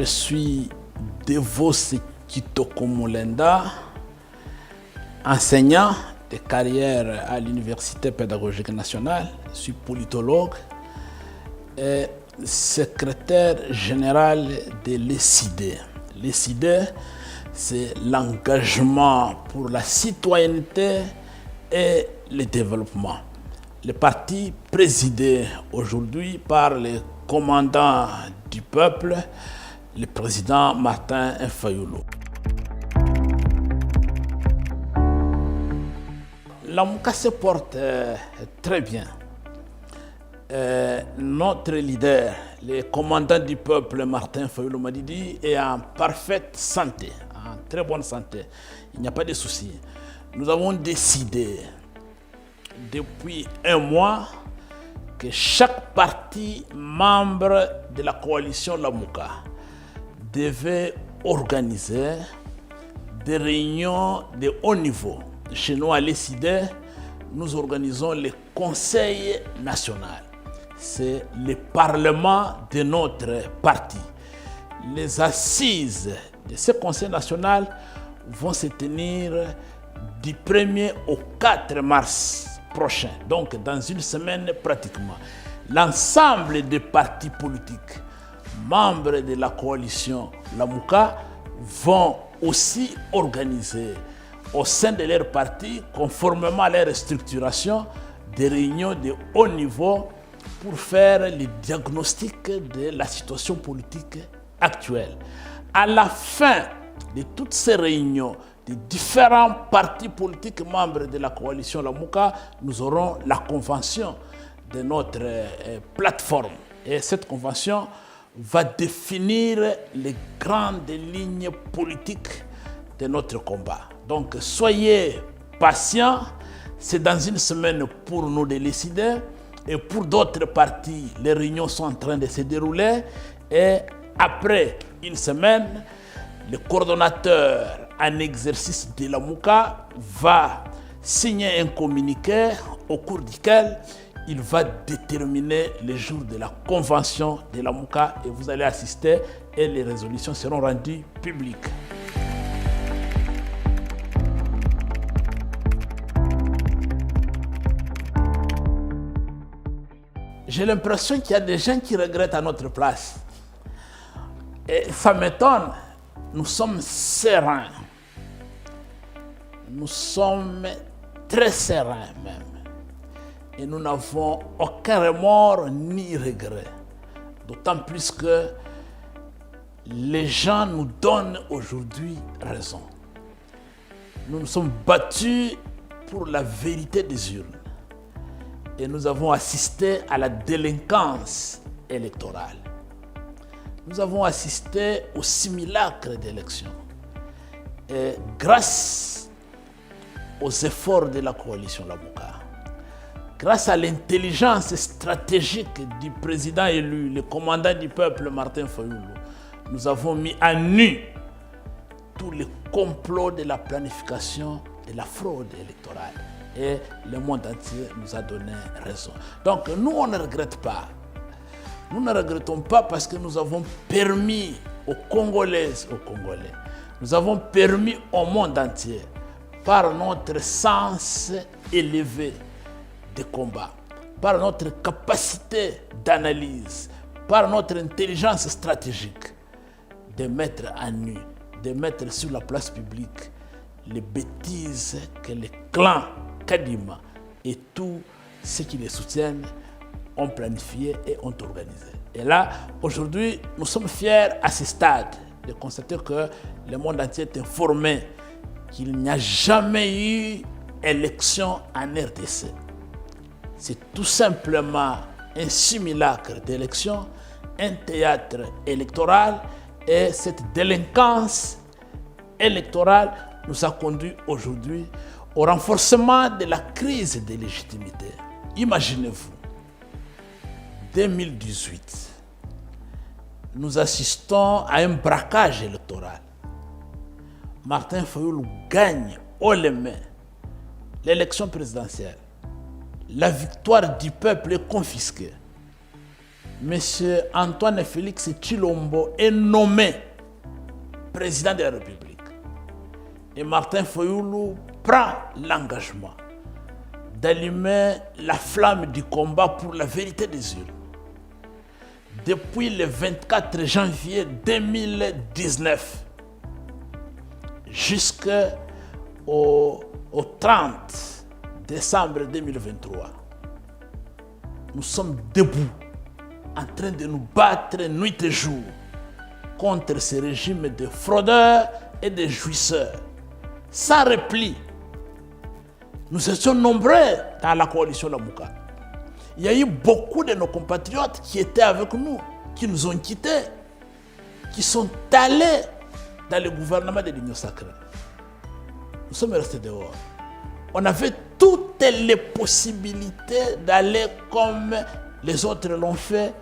suis Devos Kitoko Mulenda, enseignant de carrière à l'Université pédagogique nationale. Je suis politologue et secrétaire général de l'ECIDE. L'ECIDE, c'est l'engagement pour la citoyenneté et le développement. Le parti présidé aujourd'hui par le commandant du peuple, le président Martin Fayulu. La Mouka se porte très bien. Notre leader, le commandant du peuple Martin Fayulu Madidi, est en parfaite santé, en très bonne santé. Il n'y a pas de souci. Nous avons décidé depuis un mois que chaque parti membre de la coalition Lamouka devait organiser des réunions de haut niveau. Chez nous à l'ECIDE, nous organisons le Conseil national. C'est le parlement de notre parti. Les assises de ce Conseil national vont se tenir du 1er au 4 mars prochain, donc dans une semaine pratiquement. L'ensemble des partis politiques membres de la coalition Lamouka vont aussi organiser au sein de leur parti, conformément à leur structuration, des réunions de haut niveau pour faire le diagnostic de la situation politique actuelle. À la fin de toutes ces réunions des différents partis politiques membres de la coalition Lamouka, nous aurons la convention de notre plateforme. Et cette convention va définir les grandes lignes politiques de notre combat. Donc soyez patients, c'est dans une semaine pour nous de décider. Et pour d'autres partis, les réunions sont en train de se dérouler. Et après une semaine, le coordonnateur en exercice de la Mouka va signer un communiqué au cours duquel il va déterminer le jour de la convention de la Mouka et vous allez assister et les résolutions seront rendues publiques. J'ai l'impression qu'il y a des gens qui regrettent à notre place. Et ça m'étonne. Nous sommes sereins. Nous sommes très sereins même. Et nous n'avons aucun remords ni regret. D'autant plus que les gens nous donnent aujourd'hui raison. Nous nous sommes battus pour la vérité des urnes. Et nous avons assisté à la délinquance électorale. Nous avons assisté au simulacre d'élection. Et grâce aux efforts de la coalition Lamouka, grâce à l'intelligence stratégique du président élu, le commandant du peuple Martin Fayulu, nous avons mis à nu tous les complots de la planification de la fraude électorale. Et le monde entier nous a donné raison. Donc nous, on ne regrette pas. Nous ne regrettons pas parce que nous avons permis aux Congolaises, aux Congolais, nous avons permis au monde entier, par notre sens élevé de combat, par notre capacité d'analyse, par notre intelligence stratégique, de mettre à nu, de mettre sur la place publique les bêtises que les clans Kadima et tous ceux qui les soutiennent ont planifié et ont organisé. Et là, aujourd'hui, nous sommes fiers à ce stade de constater que le monde entier est informé qu'il n'y a jamais eu élection en RDC. C'est tout simplement un simulacre d'élection, un théâtre électoral, et cette délinquance électorale nous a conduit aujourd'hui au renforcement de la crise de légitimité. Imaginez-vous, 2018, nous assistons à un braquage électoral. Martin Fayulu gagne haut les mains l'élection présidentielle. La victoire du peuple est confisquée. M. Antoine Félix Tshilombo est nommé président de la République. Et Martin Fayulu prend l'engagement d'allumer la flamme du combat pour la vérité des urnes. Depuis le 24 janvier 2019 jusqu'au 30 décembre 2023, nous sommes debout, en train de nous battre nuit et jour contre ce régime de fraudeurs et de jouisseurs, sans repli. Nous étions nombreux dans la coalition Lamuka. Il y a eu beaucoup de nos compatriotes qui étaient avec nous, qui nous ont quittés, qui sont allés dans le gouvernement de l'Union sacrée. Nous sommes restés dehors. On avait toutes les possibilités d'aller comme les autres l'ont fait,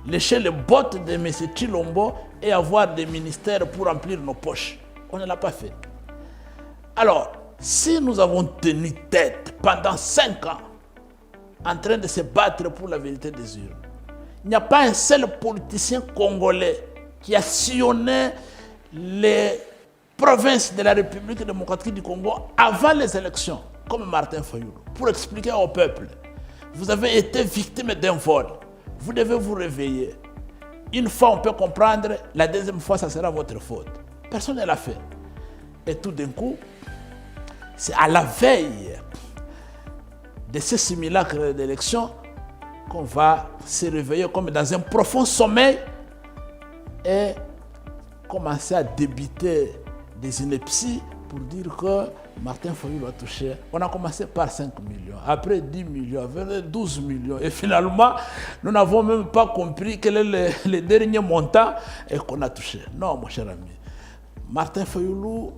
lécher les bottes de M. Tshilombo et avoir des ministères pour remplir nos poches. On ne l'a pas fait. Alors, si nous avons tenu tête pendant 5 ans en train de se battre pour la vérité des urnes, il n'y a pas un seul politicien congolais qui a sillonné les provinces de la République démocratique du Congo avant les élections, comme Martin Fayulu, pour expliquer au peuple: vous avez été victime d'un vol, vous devez vous réveiller. Une fois on peut comprendre, la deuxième fois ça sera votre faute. Personne ne l'a fait. Et tout d'un coup, c'est à la veille de ce simulacre d'élection qu'on va se réveiller comme dans un profond sommeil et commencer à débiter des inepties pour dire que Martin Fayulu a touché. On a commencé par 5 millions, après 10 millions, vers 12 millions. Et finalement, nous n'avons même pas compris quel est le dernier montant et qu'on a touché. Non, mon cher ami. Martin Fayulu,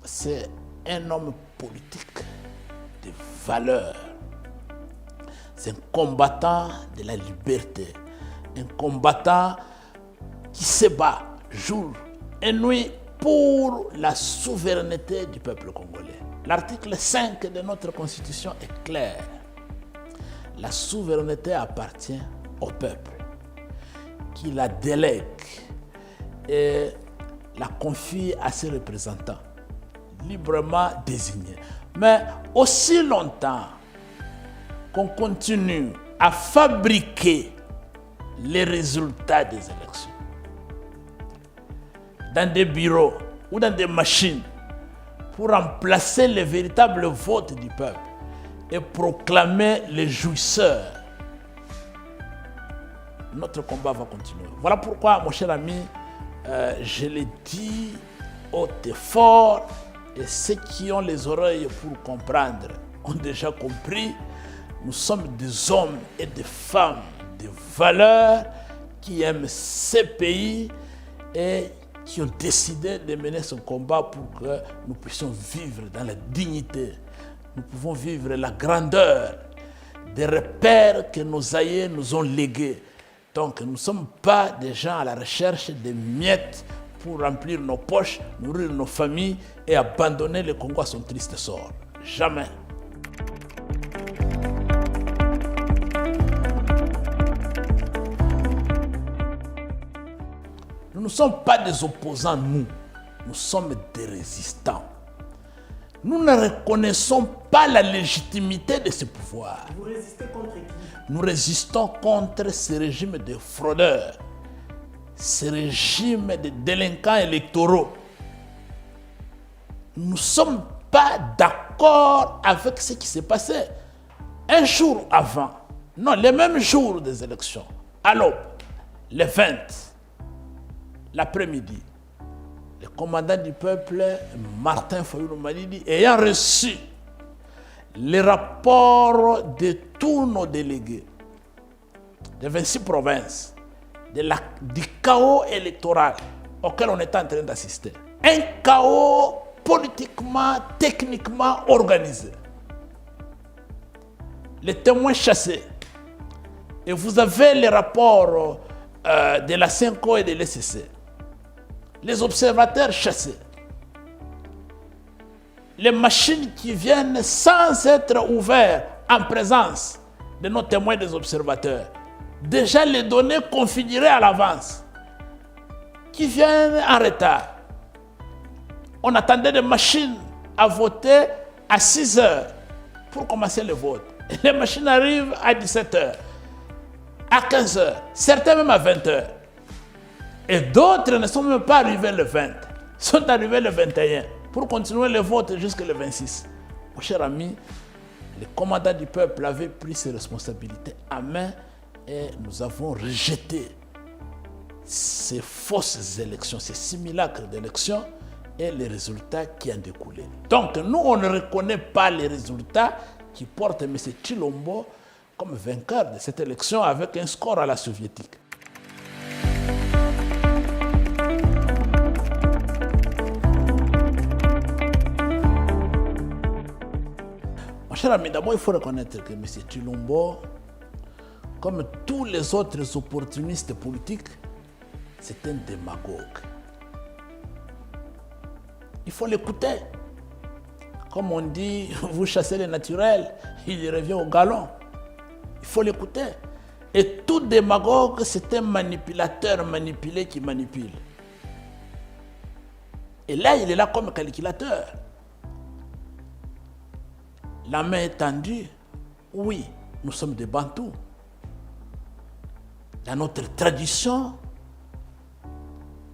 c'est un homme politique de valeur. C'est un combattant de la liberté. Un combattant qui se bat jour et nuit pour la souveraineté du peuple congolais. L'article 5 de notre Constitution est clair. La souveraineté appartient au peuple, qui la délègue et la confie à ses représentants, librement désignés. Mais aussi longtemps qu'on continue à fabriquer les résultats des élections dans des bureaux ou dans des machines pour remplacer le véritable vote du peuple et proclamer les jouisseurs, notre combat va continuer. Voilà pourquoi, mon cher ami, je le dis haut et fort, et ceux qui ont les oreilles pour comprendre ont déjà compris. Nous sommes des hommes et des femmes de valeur qui aiment ce pays et qui ont décidé de mener ce combat pour que nous puissions vivre dans la dignité. Nous pouvons vivre la grandeur des repères que nos aïeux nous ont légués. Donc nous ne sommes pas des gens à la recherche de miettes pour remplir nos poches, nourrir nos familles et abandonner le Congo à son triste sort. Jamais. Nous ne sommes pas des opposants, nous sommes des résistants. Nous ne reconnaissons pas la légitimité de ce pouvoir. Vous résistez contre qui? Nous résistons contre ce régime de fraudeurs, ce régime de délinquants électoraux. Nous ne sommes pas d'accord avec ce qui s'est passé un jour avant, non, le même jour des élections, à l'aube, le 20, l'après-midi. Le commandant du peuple, Martin Fayulu Madidi, ayant reçu les rapports de tous nos délégués de 26 provinces, du chaos électoral auquel on est en train d'assister. Un chaos politiquement, techniquement organisé. Les témoins chassés. Et vous avez les rapports de la CENCO et de l'ECC. Les observateurs chassés. Les machines qui viennent sans être ouvertes en présence de nos témoins des observateurs. déjà les données configurées à l'avance, qui viennent en retard. On attendait des machines à voter à 6 heures pour commencer le vote. Et les machines arrivent à 17 heures, à 15 heures, certains même à 20 heures. Et d'autres ne sont même pas arrivés le 20, sont arrivés le 21 pour continuer le vote jusqu'au 26. Mon cher ami, le commandant du peuple avait pris ses responsabilités en main et nous avons rejeté ces fausses élections, ces simulacres d'élections et les résultats qui en découlaient. Donc nous, on ne reconnaît pas les résultats qui portent M. Tshilombo comme vainqueur de cette élection avec un score à la soviétique. Mon cher ami, d'abord il faut reconnaître que M. Tshilombo, comme tous les autres opportunistes politiques, c'est un démagogue. Il faut l'écouter. Comme on dit, vous chassez le naturel, il revient au galon. Il faut l'écouter. Et tout démagogue, c'est un manipulateur manipulé qui manipule. Et là, il est là comme calculateur. La main est tendue. Oui, nous sommes des Bantous. Dans notre tradition,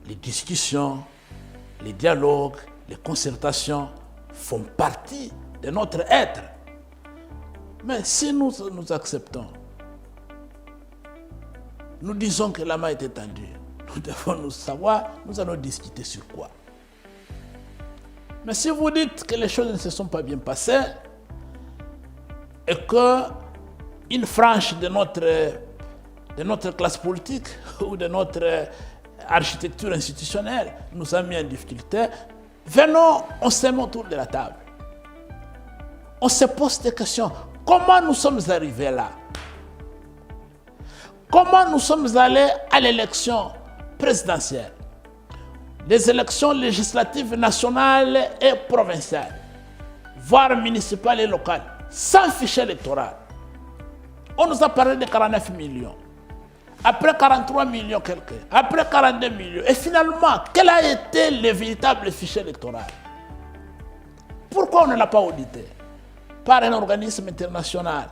les discussions, les dialogues, les concertations font partie de notre être. Mais si nous acceptons, nous disons que la main est étendue, nous devons nous savoir, nous allons discuter sur quoi. Mais si vous dites que les choses ne se sont pas bien passées et qu'une frange de notre classe politique ou de notre architecture institutionnelle nous a mis en difficulté, venons, on se met autour de la table. On se pose des questions. Comment nous sommes arrivés là? Comment nous sommes allés à l'élection présidentielle, les élections législatives nationales et provinciales, voire municipales et locales, sans fichier électoral? On nous a parlé de 49 millions. Après 43 millions quelques, après 42 millions. Et finalement, quel a été le véritable fichier électoral? Pourquoi on ne l'a pas audité par un organisme international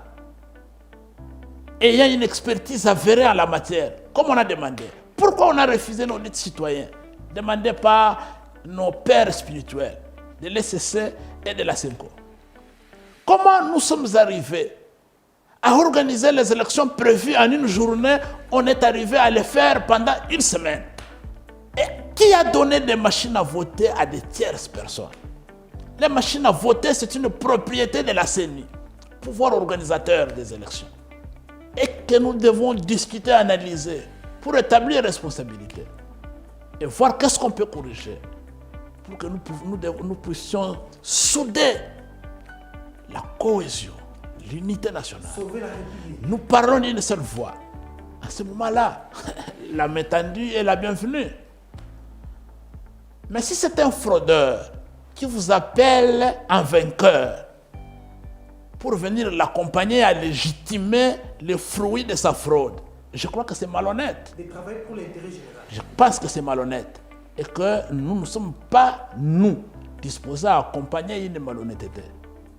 ayant une expertise avérée en la matière, comme on a demandé? Pourquoi on a refusé l'audit citoyen demandé par nos pères spirituels de l'ECC et de la CENCO? Comment nous sommes arrivés à organiser les élections prévues en une journée? On est arrivé à les faire pendant une semaine. Et qui a donné des machines à voter à des tierces personnes? Les machines à voter, c'est une propriété de la CENI, pouvoir organisateur des élections. Et que nous devons discuter, analyser, pour établir les responsabilités. Et voir qu'est-ce qu'on peut corriger, pour que nous puissions souder la cohésion, l'unité nationale. Sauver la République. Nous parlons d'une seule voix. À ce moment-là, la main tendue est la bienvenue. Mais si c'est un fraudeur qui vous appelle un vainqueur pour venir l'accompagner à légitimer les fruits de sa fraude, je crois que c'est malhonnête. De travailler pour l'intérêt général. Je pense que c'est malhonnête. Et que nous ne sommes pas, nous, disposés à accompagner une malhonnêteté.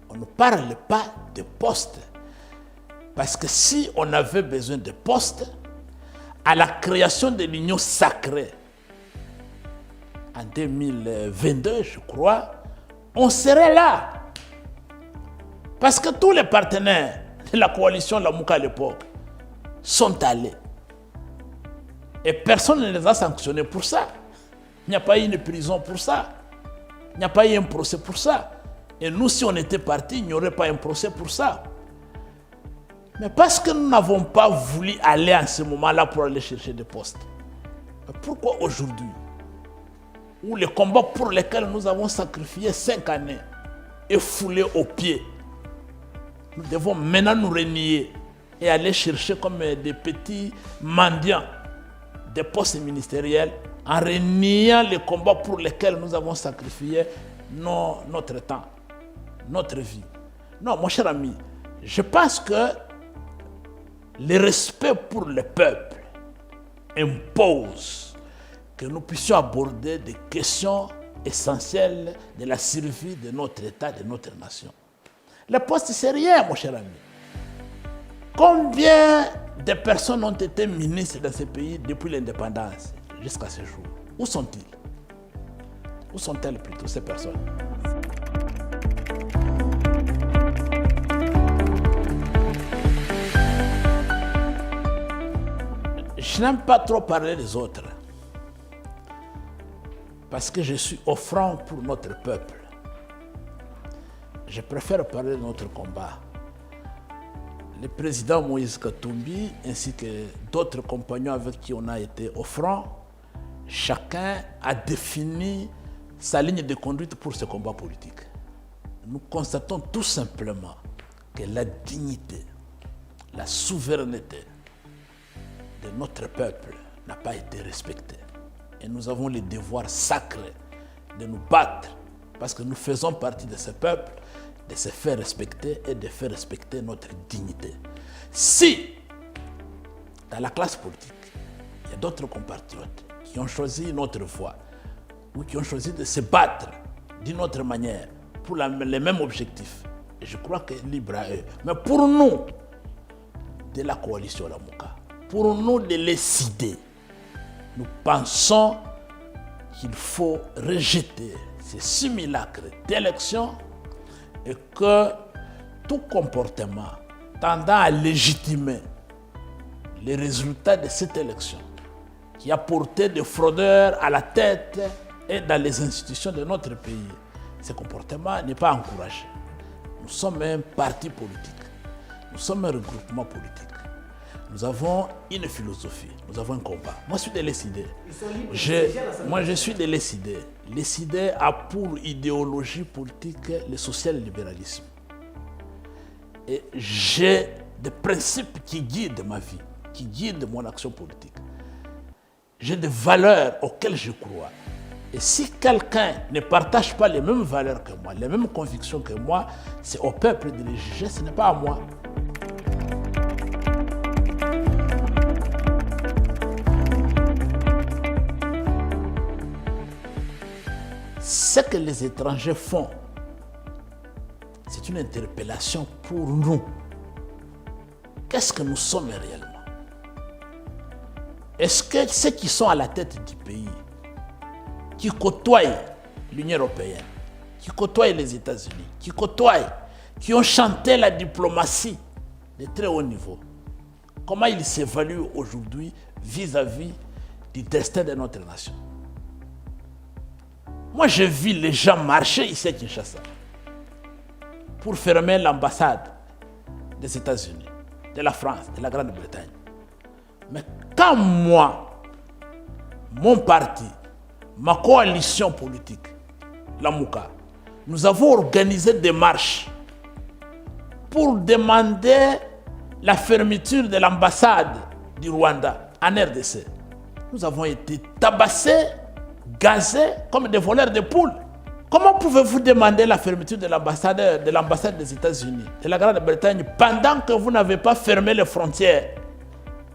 On ne parle pas de postes. Parce que si on avait besoin de postes, à la création de l'Union sacrée, en 2022, je crois, on serait là. Parce que tous les partenaires de la coalition Lamuka à l'époque sont allés. Et personne ne les a sanctionnés pour ça. Il n'y a pas eu une prison pour ça. Il n'y a pas eu un procès pour ça. Et nous, si on était partis, il n'y aurait pas un procès pour ça. Mais parce que nous n'avons pas voulu aller en ce moment-là pour aller chercher des postes. Mais pourquoi aujourd'hui, où les combats pour lesquels nous avons sacrifié 5 années et foulé aux pieds, nous devons maintenant nous renier et aller chercher comme des petits mendiants des postes ministériels en reniant les combats pour lesquels nous avons sacrifié notre temps, notre vie. Non, mon cher ami, je pense que le respect pour le peuple impose que nous puissions aborder des questions essentielles de la survie de notre État, de notre nation. Le poste, c'est rien, mon cher ami. Combien de personnes ont été ministres dans ce pays depuis l'indépendance jusqu'à ce jour? Où sont-ils? Où sont-elles plutôt, ces personnes? Je n'aime pas trop parler des autres parce que je suis offrant pour notre peuple. Je préfère parler de notre combat. Le président Moïse Katumbi ainsi que d'autres compagnons avec qui on a été offrant, chacun a défini sa ligne de conduite pour ce combat politique. Nous constatons tout simplement que la dignité, la souveraineté de notre peuple n'a pas été respectée. Et nous avons le devoir sacré de nous battre parce que nous faisons partie de ce peuple, de se faire respecter et de faire respecter notre dignité. Si, dans la classe politique, il y a d'autres compatriotes qui ont choisi une autre voie ou qui ont choisi de se battre d'une autre manière pour les mêmes objectifs, et je crois que libre à eux. Mais pour nous, de la coalition Lamuka, pour nous de décider, nous pensons qu'il faut rejeter ces simulacres d'élection et que tout comportement tendant à légitimer les résultats de cette élection qui a porté des fraudeurs à la tête et dans les institutions de notre pays, ce comportement n'est pas encouragé. Nous sommes un parti politique, nous sommes un regroupement politique. Nous avons une philosophie, nous avons un combat. Moi, je suis de l'ESID. Je suis de l'ESID. L'ESID a pour idéologie politique le social-libéralisme. Et j'ai des principes qui guident ma vie, qui guident mon action politique. J'ai des valeurs auxquelles je crois. Et si quelqu'un ne partage pas les mêmes valeurs que moi, les mêmes convictions que moi, c'est au peuple de les juger, ce n'est pas à moi. Ce que les étrangers font, c'est une interpellation pour nous. Qu'est-ce que nous sommes réellement? Est-ce que ceux qui sont à la tête du pays, qui côtoient l'Union européenne, qui côtoient les États-Unis, qui ont chanté la diplomatie de très haut niveau, comment ils s'évaluent aujourd'hui vis-à-vis du destin de notre nation? Moi, je vis les gens marcher ici à Kinshasa pour fermer l'ambassade des États-Unis, de la France, de la Grande-Bretagne. Mais quand moi, mon parti, ma coalition politique, Lamuka, nous avons organisé des marches pour demander la fermeture de l'ambassade du Rwanda en RDC, nous avons été tabassés, gazés comme des voleurs de poules. Comment pouvez-vous demander la fermeture de l'ambassade des États-Unis, de la Grande-Bretagne, pendant que vous n'avez pas fermé les frontières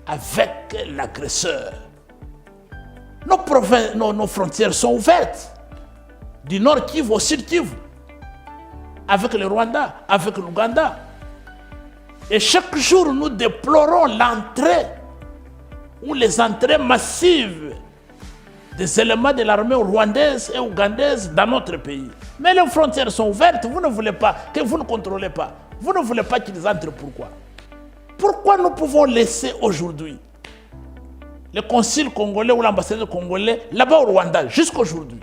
avec l'agresseur? Nos frontières sont ouvertes, du nord Kivu au sud Kivu, avec le Rwanda, avec l'Ouganda. Et chaque jour, nous déplorons l'entrée ou les entrées massives des éléments de l'armée rwandaise et ougandaise dans notre pays. Mais les frontières sont ouvertes, vous ne voulez pas, que vous ne contrôlez pas. Vous ne voulez pas qu'ils entrent, pourquoi? Pourquoi nous pouvons laisser aujourd'hui le consul congolais ou l'ambassadeur congolais là-bas au Rwanda, jusqu'aujourd'hui?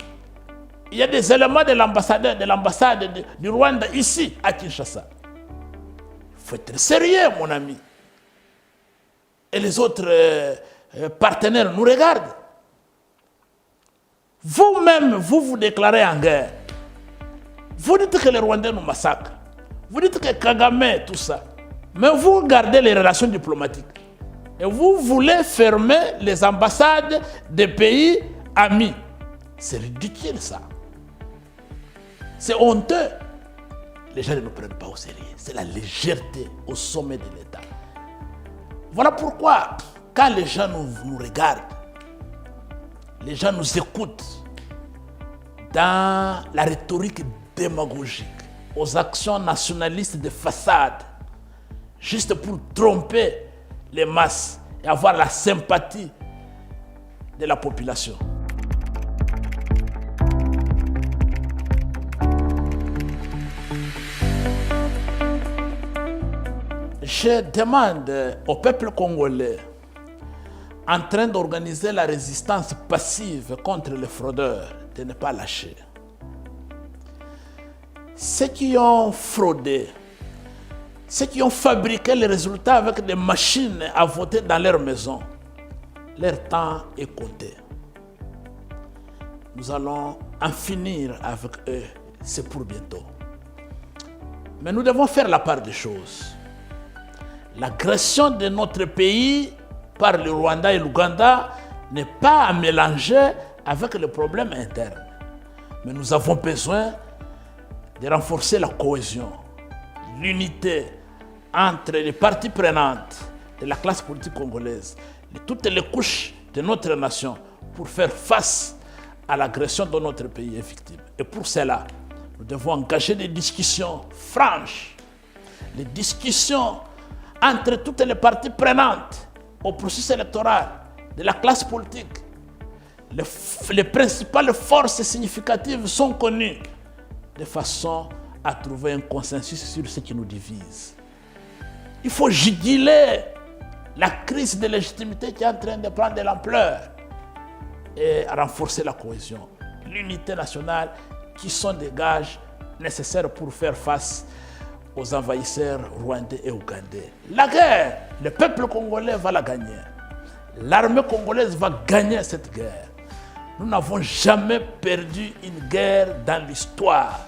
Il y a des éléments de l'ambassade du Rwanda ici, à Kinshasa. Il faut être sérieux, mon ami. Et les autres partenaires nous regardent. Vous-même, vous déclarez en guerre. Vous dites que les Rwandais nous massacrent. Vous dites que Kagame, tout ça. Mais vous gardez les relations diplomatiques. Et vous voulez fermer les ambassades des pays amis. C'est ridicule, ça. C'est honteux. Les gens ne nous prennent pas au sérieux. C'est la légèreté au sommet de l'État. Voilà pourquoi, quand les gens nous regardent, les gens nous écoutent dans la rhétorique démagogique, aux actions nationalistes de façade, juste pour tromper les masses et avoir la sympathie de la population. Je demande au peuple congolais, en train d'organiser la résistance passive contre les fraudeurs, de ne pas lâcher. Ceux qui ont fraudé, ceux qui ont fabriqué les résultats avec des machines à voter dans leur maison, leur temps est compté. Nous allons en finir avec eux, c'est pour bientôt. Mais nous devons faire la part des choses. L'agression de notre pays par le Rwanda et l'Ouganda n'est pas à mélanger avec les problèmes internes. Mais nous avons besoin de renforcer la cohésion, l'unité entre les parties prenantes de la classe politique congolaise, de toutes les couches de notre nation pour faire face à l'agression dont notre pays est victime. Et pour cela, nous devons engager des discussions franches, des discussions entre toutes les parties prenantes au processus électoral de la classe politique. Les principales forces significatives sont connues de façon à trouver un consensus sur ce qui nous divise. Il faut juguler la crise de légitimité qui est en train de prendre de l'ampleur et renforcer la cohésion, l'unité nationale qui sont des gages nécessaires pour faire face aux envahisseurs rwandais et ougandais. La guerre, le peuple congolais va la gagner. L'armée congolaise va gagner cette guerre. Nous n'avons jamais perdu une guerre dans l'histoire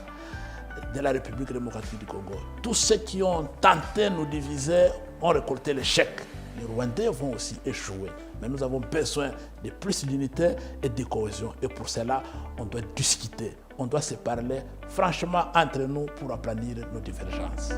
de la République démocratique du Congo. Tous ceux qui ont tenté de nous diviser ont récolté l'échec. Les Rwandais vont aussi échouer. Mais nous avons besoin de plus d'unité et de cohésion. Et pour cela, on doit discuter. On doit se parler franchement entre nous pour aplanir nos divergences.